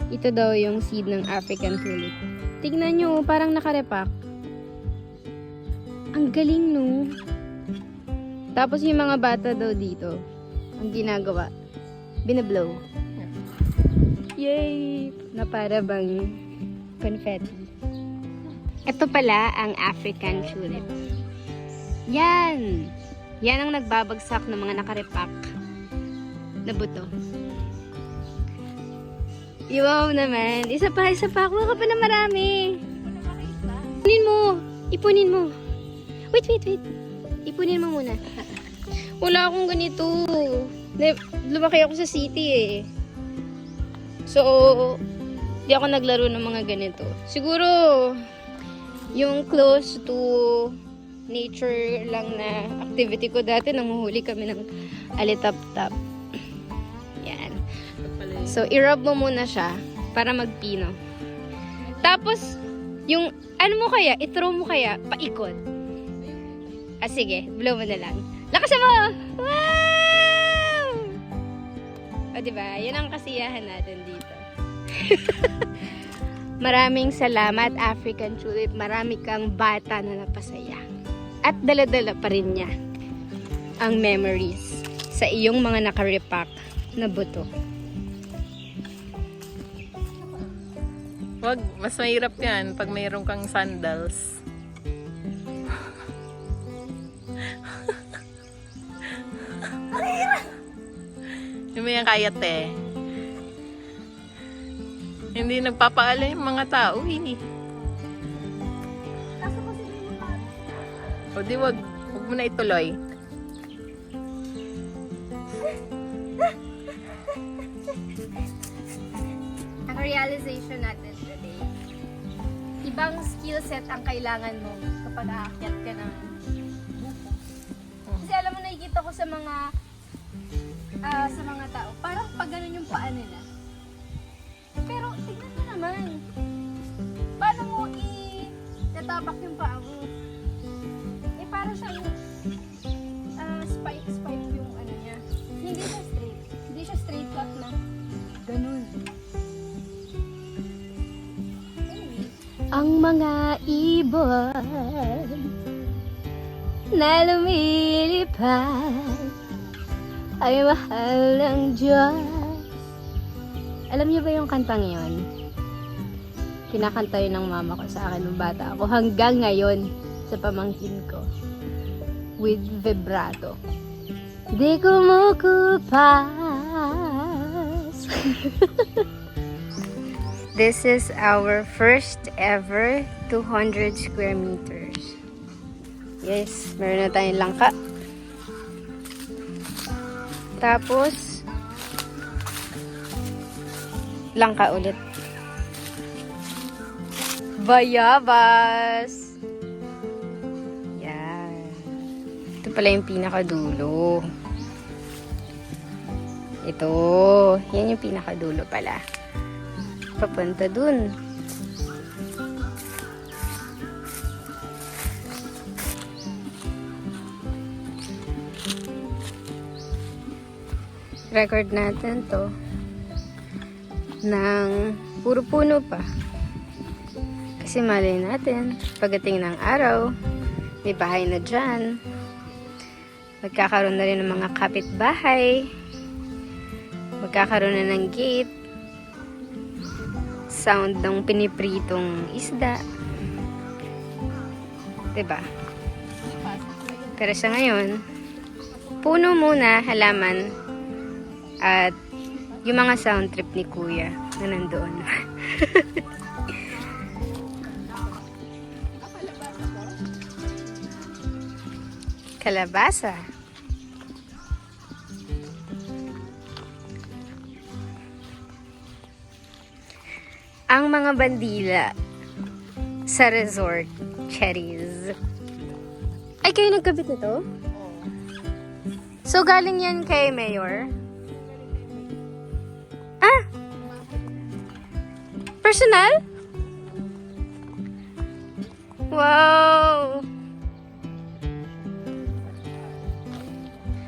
Ito daw yung seed ng African tulip. Tignan nyo, parang nakarepack. Ang galing, no? Tapos yung mga bata daw dito, ang ginagawa, binablow. Yay! Na para bang confetti. Ito pala ang African tulip. Yan! Yan ang nagbabagsak ng mga nakarepack na buto. Wow naman. Isa pa. Kuha ka pa na marami. Ipunin mo. Ipunin mo. Wait. Ipunin mo muna. Wala akong ganito. Lumaki ako sa city eh. So, di ako naglaro ng mga ganito. Siguro, yung close to nature lang na activity ko dati, nanguhuli kami ng alitap-tap. Yan. So, i-rub mo muna siya para magpino. Tapos, yung, ano mo kaya, i-throw mo kaya, paikot. Ah, sige, blow mo na lang. Lakasan mo! Wow! O, diba? Yan ang kasiyahan natin dito. Maraming salamat, African Tulip. Marami kang bata na napasaya. At dala-dala pa rin niya ang memories sa iyong mga nakarepack na buto. Wag, mas mahirap yan pag mayroon kang sandals. Hindi mo yan kaya, te. Hindi nagpapaalala yung mga tao, hindi. O di wag mo na ituloy. Ang realization natin today, ibang skill set ang kailangan mo kapag aakyat ka ng buko. Kasi alam mo, nakikita ko sa mga tao, parang pag ganun yung paa nila. Pero tignan mo naman, paano mo i-tatabak yung paa mo? Eh parang siyang spike yung ano niya. Hindi siya straight. Hindi siya straight cut na ganun. Ang mga ibon na lumilipad ay mahal ng Diyos. Alam niyo ba yung kantang yon? Kinakanta yun ng mama ko sa akin nung bata ako hanggang ngayon sa pamangkin ko. With vibrato. Di kumukupas. This is our first ever 200 square meters. Yes, meron na tayong langka. Tapos, langka ulit. Bayabas! Yan. Ito pala yung pinakadulo. Ito. Yan yung pinakadulo pala. Papunta dun. Record natin to ng puro puno pa. Kasi malay natin, pagdating ng araw, may bahay na dyan. Magkakaroon na rin ng mga kapitbahay. Magkakaroon na ng gate. Sound ng pinipritong isda. Diba? Pero sa ngayon, puno muna, halaman, at yung mga sound trip ni Kuya na nandoon. Kalabasa. Ang mga bandila sa resort, cherries. Ay, kayo nagkabit nito? So, galing yan kay Mayor? Ah! Personal? Wow!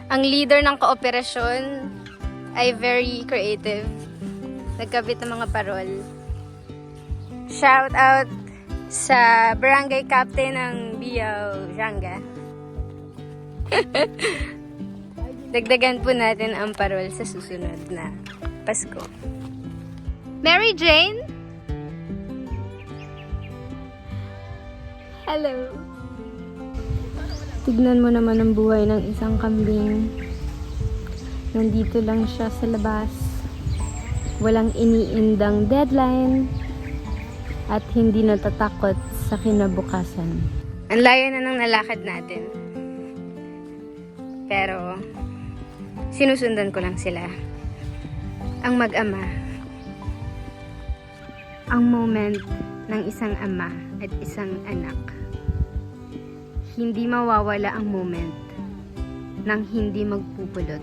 Ang leader ng kooperasyon ay very creative. nagkabit ng mga parol. Shout out sa barangay captain ng Biyaw, Janga. Dagdagan po natin ang parol sa susunod na Pasko. Mary Jane? Hello. Tignan mo naman ang buhay ng isang kambing. Nandito lang siya sa labas. Walang iniindang deadline. At hindi natatakot sa kinabukasan. Ang layo na ng nalakad natin. Pero, sinusundan ko lang sila. Ang mag-ama. Ang moment ng isang ama at isang anak. Hindi mawawala ang moment nang hindi magpupulot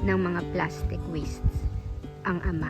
ng mga plastic wastes ang ama.